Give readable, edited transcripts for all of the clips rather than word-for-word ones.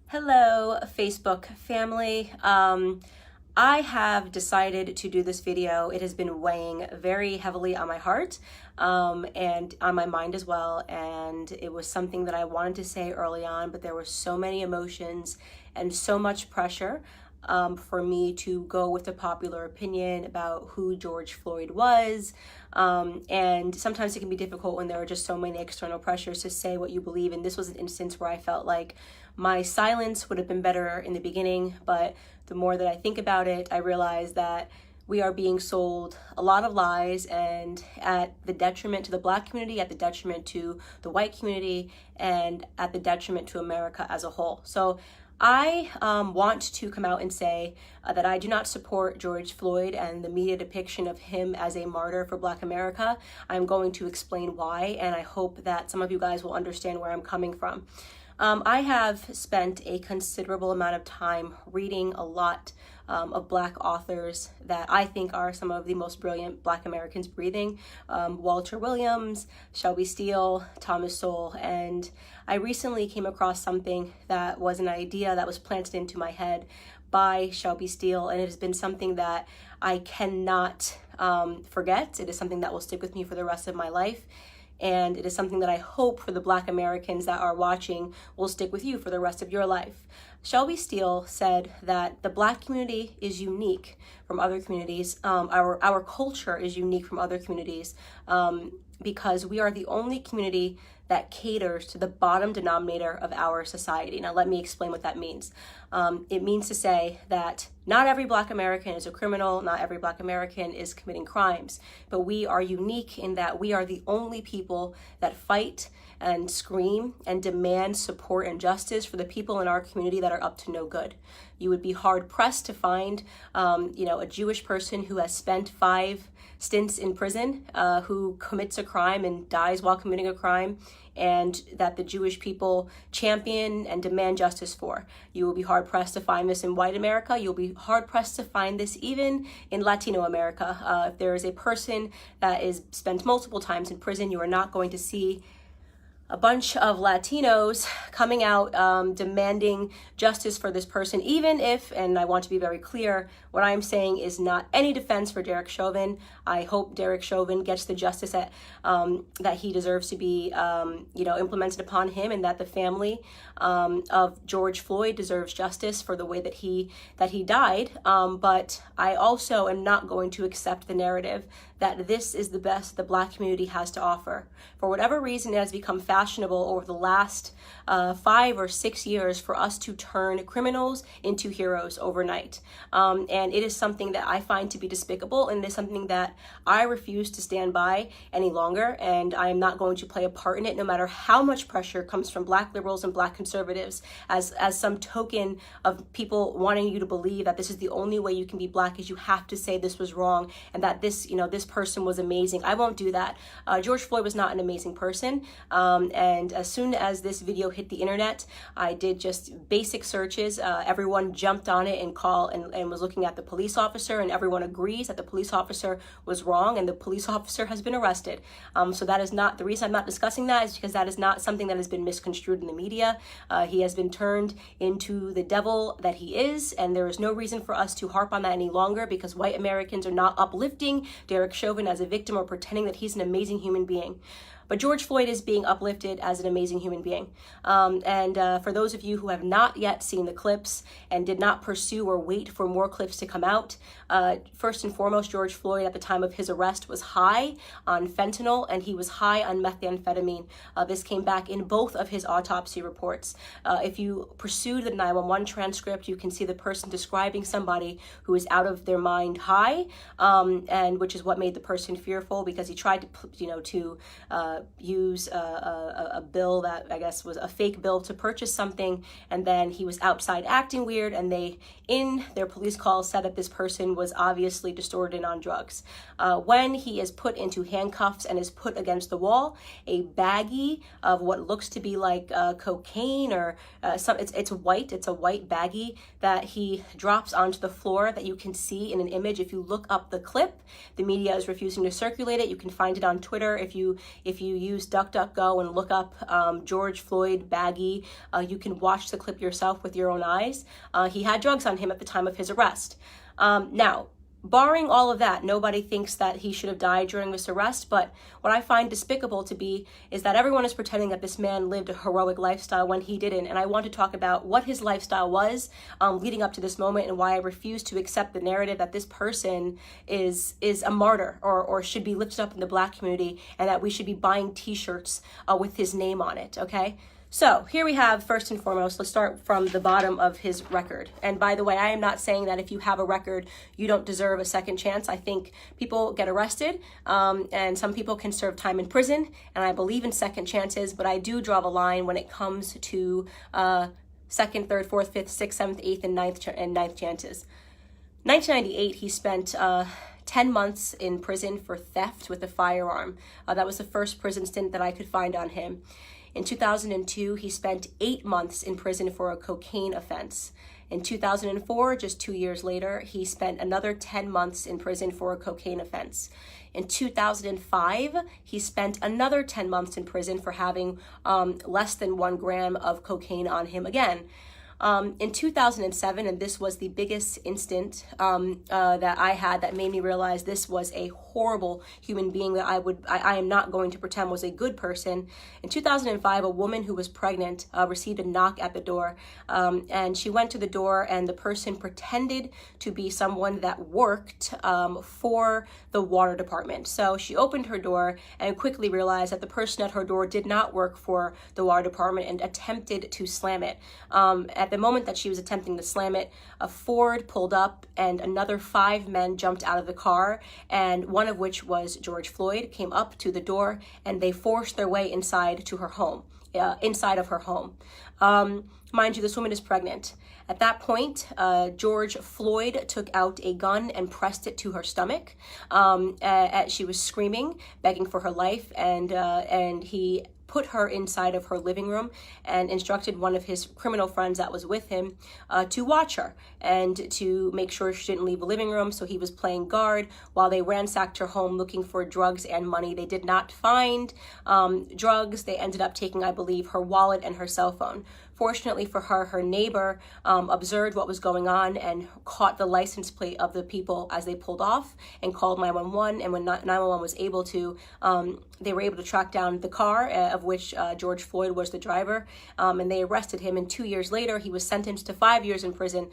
Hello, Facebook family. I have decided to do this video. It has been weighing very heavily on my heart and on my mind as well. And it was something that I wanted to say early on, but there were so many emotions and so much pressure for me to go with the popular opinion about who George Floyd was. And sometimes it can be difficult when there are just so many external pressures to say what you believe. And this was an instance where I felt like my silence would have been better in the beginning, but the more that I think about it, I realize that we are being sold a lot of lies, and at the detriment to the Black community, at the detriment to the white community, and at the detriment to America as a whole. So I want to come out and say that I do not support George Floyd and the media depiction of him as a martyr for Black America. I'm going to explain why, and I hope that some of you guys will understand where I'm coming from. I have spent a considerable amount of time reading a lot of Black authors that I think are some of the most brilliant Black Americans breathing. Walter Williams, Shelby Steele, Thomas Sowell, and I recently came across something that was an idea that was planted into my head by Shelby Steele, and it has been something that I cannot forget. It is something that will stick with me for the rest of my life. And it is something that I hope for the Black Americans that are watching will stick with you for the rest of your life. Shelby Steele said that the Black community is unique from other communities. Our culture is unique from other communities because we are the only community that caters to the bottom denominator of our society. Now, let me explain what that means. It means to say that not every Black American is a criminal, not every Black American is committing crimes, but we are unique in that we are the only people that fight and scream and demand support and justice for the people in our community that are up to no good. You would be hard pressed to find, a Jewish person who has spent 5 stints in prison, who commits a crime and dies while committing a crime, and that the Jewish people champion and demand justice for. You will be hard pressed to find this in white America. You'll be hard pressed to find this even in Latino America. If there is a person that is spent multiple times in prison, you are not going to see a bunch of Latinos coming out demanding justice for this person, even if, and I want to be very clear, what I'm saying is not any defense for Derek Chauvin. I hope Derek Chauvin gets the justice that he deserves to be, implemented upon him, and that the family of George Floyd deserves justice for the way that he died. But I also am not going to accept the narrative that this is the best the Black community has to offer. For whatever reason, it has become fashionable over the last 5 or 6 years for us to turn criminals into heroes overnight. And it is something that I find to be despicable, and it is something that I refuse to stand by any longer, and I am not going to play a part in it, no matter how much pressure comes from Black liberals and Black conservatives as some token of people wanting you to believe that this is the only way you can be Black, is you have to say this was wrong and that this person was amazing. I won't do that. George Floyd was not an amazing person. And as soon as this video hit the internet, I did just basic searches. Everyone jumped on it and was looking at the police officer, and everyone agrees that the police officer was wrong, and the police officer has been arrested. So that is not the reason I'm not discussing that, is because that is not something that has been misconstrued in the media. He has been turned into the devil that he is, and there is no reason for us to harp on that any longer, because white Americans are not uplifting Derek Chauvin as a victim or pretending that he's an amazing human being. But George Floyd is being uplifted as an amazing human being. For those of you who have not yet seen the clips and did not pursue or wait for more clips to come out, first and foremost, George Floyd at the time of his arrest was high on fentanyl, and he was high on methamphetamine. This came back in both of his autopsy reports. If you pursue the 911 transcript, you can see the person describing somebody who is out of their mind high, and which is what made the person fearful, because he tried to use a bill that I guess was a fake bill to purchase something, and then he was outside acting weird, and they, in their police call, said that this person was obviously distorted and on drugs. When he is put into handcuffs and is put against the wall, a baggie of what looks to be like cocaine or it's a white baggie that he drops onto the floor that you can see in an image. If you look up the clip, the media is refusing to circulate it. You can find it on Twitter if you you use DuckDuckGo and look up George Floyd baggie, you can watch the clip yourself with your own eyes. He had drugs on him at the time of his arrest. Now, barring all of that, nobody thinks that he should have died during this arrest, but what I find despicable to be is that everyone is pretending that this man lived a heroic lifestyle when he didn't, and I want to talk about what his lifestyle was leading up to this moment and why I refuse to accept the narrative that this person is a martyr or should be lifted up in the Black community and that we should be buying t-shirts with his name on it, okay? So here we have, first and foremost, let's start from the bottom of his record. And by the way, I am not saying that if you have a record, you don't deserve a second chance. I think people get arrested and some people can serve time in prison. And I believe in second chances, but I do draw the line when it comes to second, third, fourth, fifth, sixth, seventh, eighth, and ninth chances. 1998, he spent 10 months in prison for theft with a firearm. That was the first prison stint that I could find on him. In 2002, he spent 8 months in prison for a cocaine offense. In 2004, just 2 years later, he spent another 10 months in prison for a cocaine offense. In 2005, he spent another 10 months in prison for having less than 1 gram of cocaine on him again. In 2007, and this was the biggest instant that I had that made me realize this was a horrible human being that I am not going to pretend was a good person. In 2005, a woman who was pregnant received a knock at the door, and she went to the door, and the person pretended to be someone that worked for the water department. So she opened her door and quickly realized that the person at her door did not work for the water department and attempted to slam it. At the moment that she was attempting to slam it, a Ford pulled up and another 5 men jumped out of the car, and one of which was George Floyd, came up to the door and they forced their way inside to her home, inside of her home. Mind you, this woman is pregnant. At that point, George Floyd took out a gun and pressed it to her stomach. She was screaming, begging for her life, and he put her inside of her living room and instructed one of his criminal friends that was with him to watch her and to make sure she didn't leave the living room. So he was playing guard while they ransacked her home looking for drugs and money. They did not find drugs. They ended up taking, I believe, her wallet and her cell phone. Fortunately for her, her neighbor observed what was going on and caught the license plate of the people as they pulled off and called 911. And when 911 was able to, they were able to track down the car of which George Floyd was the driver, and they arrested him. And 2 years later, he was sentenced to 5 years in prison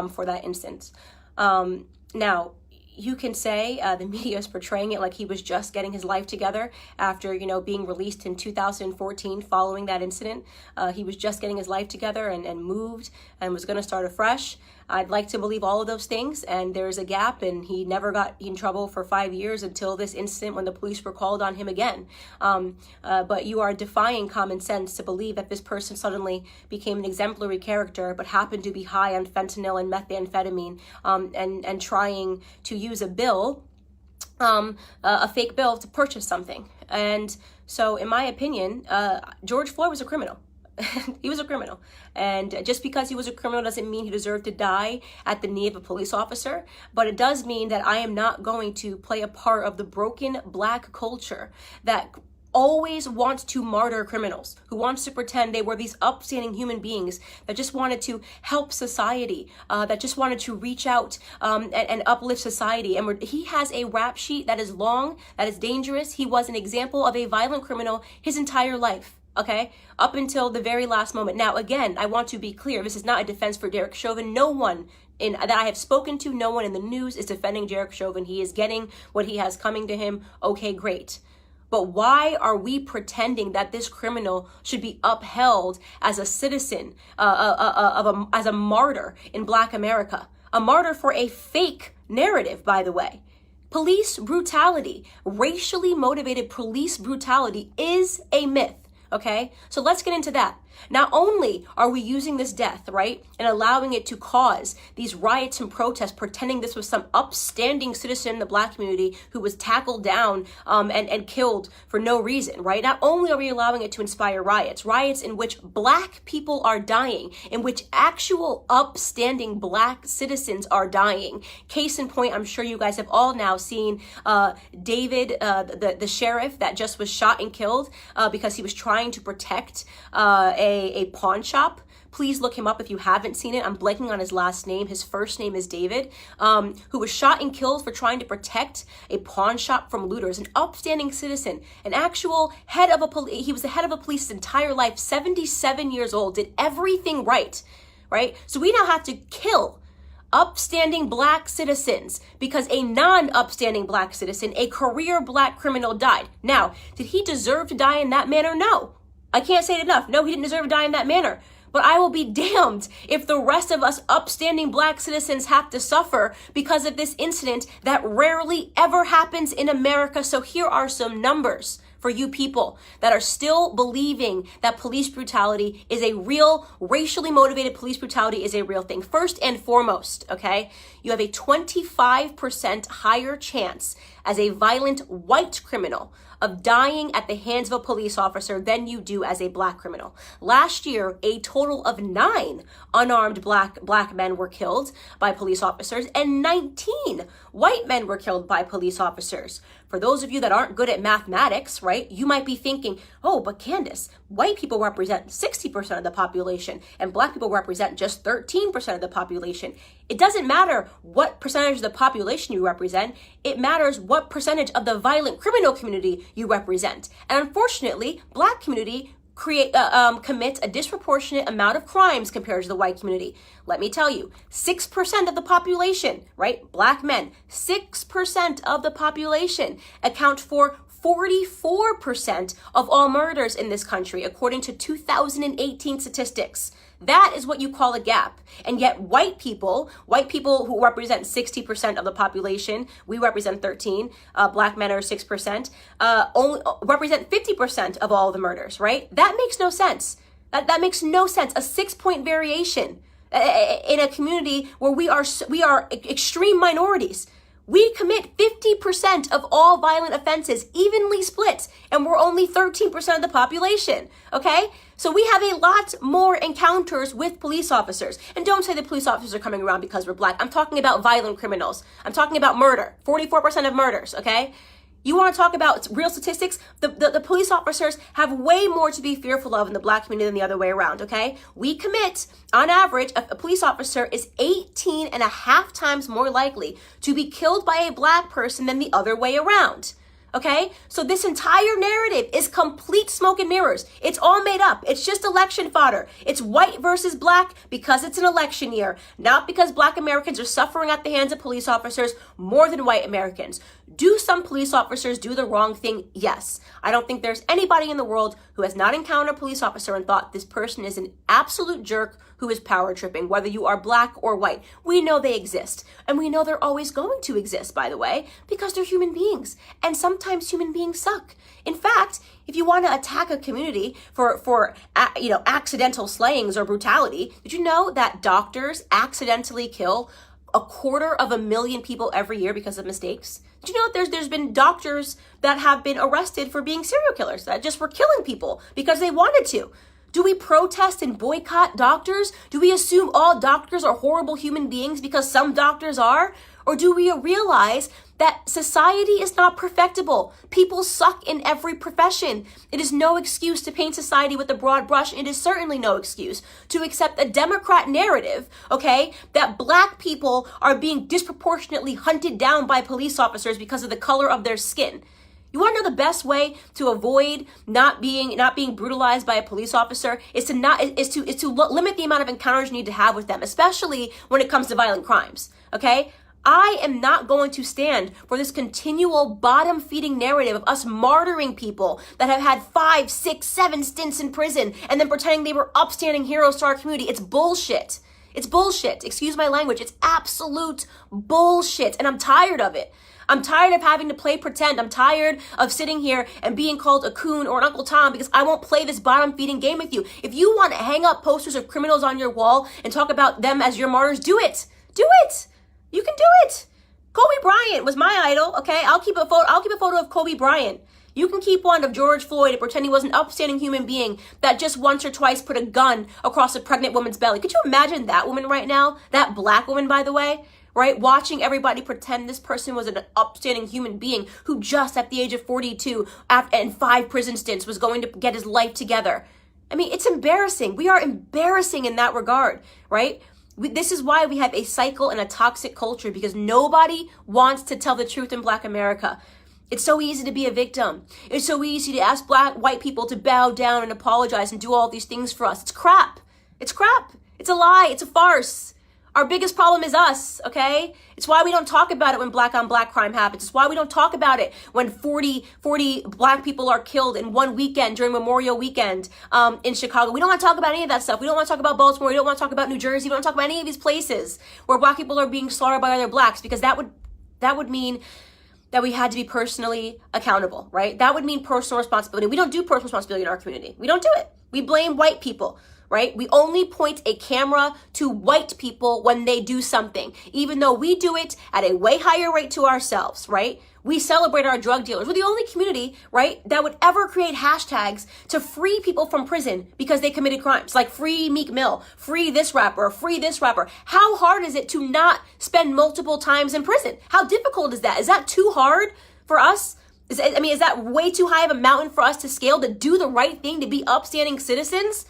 for that instance. Now, you can say the media is portraying it like he was just getting his life together after, being released in 2014 following that incident. He was just getting his life together and moved and was going to start afresh. I'd like to believe all of those things, and there's a gap, and he never got in trouble for 5 years until this incident when the police were called on him again. But you are defying common sense to believe that this person suddenly became an exemplary character but happened to be high on fentanyl and methamphetamine and trying to use a bill, a fake bill, to purchase something. And so, in my opinion, George Floyd was a criminal. He was a criminal. And just because he was a criminal doesn't mean he deserved to die at the knee of a police officer. But it does mean that I am not going to play a part of the broken Black culture that always wants to martyr criminals, who wants to pretend they were these upstanding human beings that just wanted to help society, that just wanted to reach out and uplift society. And he has a rap sheet that is long, that is dangerous. He was an example of a violent criminal his entire life. Okay, up until the very last moment. Now, again, I want to be clear. This is not a defense for Derek Chauvin. No one that I have spoken to, no one in the news is defending Derek Chauvin. He is getting what he has coming to him. Okay, great. But why are we pretending that this criminal should be upheld as a citizen, as a martyr in Black America? A martyr for a fake narrative, by the way. Police brutality, racially motivated police brutality is a myth. Okay, so let's get into that. Not only are we using this death, right, and allowing it to cause these riots and protests, pretending this was some upstanding citizen in the Black community who was tackled down and killed for no reason, right? Not only are we allowing it to inspire riots in which Black people are dying, in which actual upstanding Black citizens are dying. Case in point, I'm sure you guys have all now seen David, the sheriff that just was shot and killed because he was trying to protect a pawn shop. Please look him up if you haven't seen it. I'm blanking on his last name. His first name is David, who was shot and killed for trying to protect a pawn shop from looters, an upstanding citizen, an actual head of a police. He was the head of a police his entire life, 77 years old, did everything right? So we now have to kill upstanding Black citizens because a non-upstanding Black citizen, a career Black criminal, died. Now, did he deserve to die in that manner? No. I can't say it enough. No, he didn't deserve to die in that manner. But I will be damned if the rest of us upstanding Black citizens have to suffer because of this incident that rarely ever happens in America. So here are some numbers for you people that are still believing that police brutality is a real, racially motivated police brutality is a real thing. First and foremost, okay, you have a 25% higher chance as a violent white criminal of dying at the hands of a police officer than you do as a Black criminal. Last year, a total of 9 unarmed black men were killed by police officers and 19 white men were killed by police officers. For those of you that aren't good at mathematics, right, you might be thinking, oh, but Candace, white people represent 60% of the population and Black people represent just 13% of the population. It doesn't matter what percentage of the population you represent. It matters what percentage of the violent criminal community you represent. And unfortunately, Black community commits a disproportionate amount of crimes compared to the white community. Let me tell you, 6% of the population, right? Black men, 6% of the population account for 44% of all murders in this country, according to 2018 statistics. That is what you call a gap. And yet white people who represent 60% of the population, we represent 13, Black men are 6%, only represent 50% of all the murders, right? That makes no sense. That makes no sense. A 6-point variation in a community where we are extreme minorities. We commit 50% of all violent offenses, evenly split, and we're only 13% of the population, okay? So we have a lot more encounters with police officers. And don't say the police officers are coming around because we're Black. I'm talking about violent criminals. I'm talking about murder, 44% of murders, okay? You want to talk about real statistics? The police officers have way more to be fearful of in the Black community than the other way around, okay? We commit, on average, a police officer is 18.5 times more likely to be killed by a Black person than the other way around. Okay, so this entire narrative is complete smoke and mirrors. It's all made up. It's just election fodder. It's white versus Black because it's an election year, not because Black Americans are suffering at the hands of police officers more than white Americans. Do some police officers do the wrong thing? Yes. I don't think there's anybody in the world who has not encountered a police officer and thought this person is an absolute jerk who is power tripping, whether you are Black or white. We know they exist. And we know they're always going to exist, by the way, because they're human beings. And sometimes human beings suck. In fact, if you want to attack a community for accidental slayings or brutality, did you know that doctors accidentally kill 250,000 people every year because of mistakes? Did you know that there's been doctors that have been arrested for being serial killers that just were killing people because they wanted to? Do we protest and boycott doctors? Do we assume all doctors are horrible human beings because some doctors are? Or do we realize that society is not perfectible? People suck in every profession. It is no excuse to paint society with a broad brush. It is certainly no excuse to accept a Democrat narrative, okay, that Black people are being disproportionately hunted down by police officers because of the color of their skin. You want to know the best way to avoid not being brutalized by a police officer is to limit the amount of encounters you need to have with them, especially when it comes to violent crimes. Okay? I am not going to stand for this continual bottom-feeding narrative of us martyring people that have had 5, 6, 7 stints in prison and then pretending they were upstanding heroes to our community. It's bullshit. It's bullshit. Excuse my language. It's absolute bullshit. And I'm tired of it. I'm tired of having to play pretend. I'm tired of sitting here and being called a coon or an Uncle Tom because I won't play this bottom-feeding game with you. If you want to hang up posters of criminals on your wall and talk about them as your martyrs, do it. Do it. You can do it. Kobe Bryant was my idol, okay? I'll keep a photo of Kobe Bryant. You can keep one of George Floyd and pretend he was an upstanding human being that just once or twice put a gun across a pregnant woman's belly. Could you imagine that woman right now? That black woman, by the way, right? Watching everybody pretend this person was an upstanding human being who just at the age of 42 and 5 prison stints was going to get his life together. I mean, it's embarrassing. We are embarrassing in that regard, right? This is why we have a cycle and a toxic culture, because nobody wants to tell the truth in Black America. It's so easy to be a victim. It's so easy to ask white people to bow down and apologize and do all these things for us. It's crap. It's crap. It's a lie. It's a farce. Our biggest problem is us, okay? It's why we don't talk about it when black on black crime happens. It's why we don't talk about it when 40 black people are killed in one weekend during Memorial Weekend in Chicago. We don't want to talk about any of that stuff. We don't want to talk about Baltimore. We don't want to talk about New Jersey. We don't want to talk about any of these places where black people are being slaughtered by other blacks, because that would mean that we had to be personally accountable, right? That would mean personal responsibility. We don't do personal responsibility in our community. We don't do it. We blame white people, right? We only point a camera to white people when they do something, even though we do it at a way higher rate to ourselves, right? We celebrate our drug dealers. We're the only community, right, that would ever create hashtags to free people from prison because they committed crimes, like free Meek Mill, free this rapper, free this rapper. How hard is it to not spend multiple times in prison? How difficult is that? Is that too hard for us? Is that way too high of a mountain for us to scale, to do the right thing, to be upstanding citizens?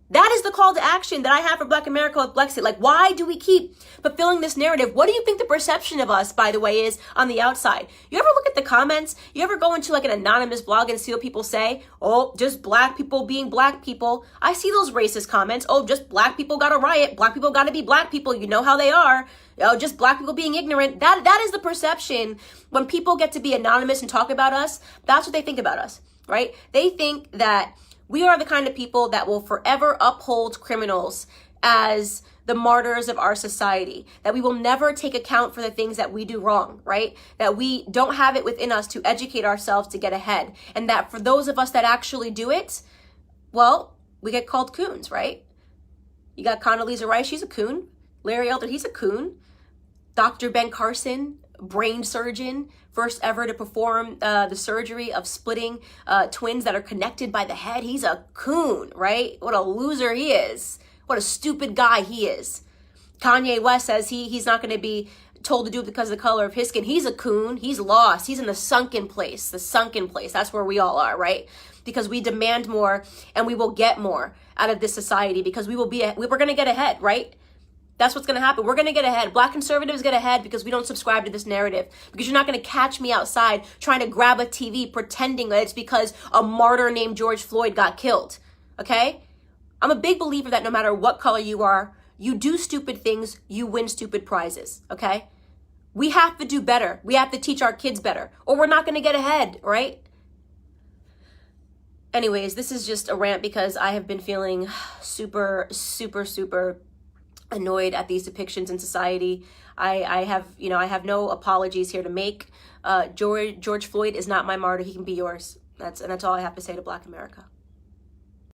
That is the call to action that I have for Black America with Blexit. Like, why do we keep fulfilling this narrative? What do you think the perception of us, by the way, is on the outside? You ever look at the comments? You ever go into like an anonymous blog and see what people say? Oh, just black people being black people. I see those racist comments. Oh, just black people got to riot. Black people got to be black people. You know how they are. Oh, just black people being ignorant. That is the perception. When people get to be anonymous and talk about us, that's what they think about us, right? They think that we are the kind of people that will forever uphold criminals as the martyrs of our society, that we will never take account for the things that we do wrong, right? That we don't have it within us to educate ourselves to get ahead. And that for those of us that actually do it, well, we get called coons, right? You got Condoleezza Rice, she's a coon. Larry Elder, he's a coon. Dr. Ben Carson, brain surgeon, first ever to perform the surgery of splitting twins that are connected by the head. He's a coon, right? What a loser he is. What a stupid guy he is. Kanye West says he's not going to be told to do it because of the color of his skin. He's a coon. He's lost. He's in the sunken place. The sunken place. That's where we all are, right? Because we demand more and we will get more out of this society, because we're going to get ahead, right? That's what's going to happen. We're going to get ahead. Black conservatives get ahead because we don't subscribe to this narrative. Because you're not going to catch me outside trying to grab a TV pretending that it's because a martyr named George Floyd got killed. Okay? I'm a big believer that no matter what color you are, you do stupid things, you win stupid prizes. Okay? We have to do better. We have to teach our kids better, or we're not going to get ahead, right? Anyways, this is just a rant because I have been feeling super annoyed at these depictions in society. I have no apologies here to make. George Floyd is not my martyr. He can be yours. That's all I have to say to Black America.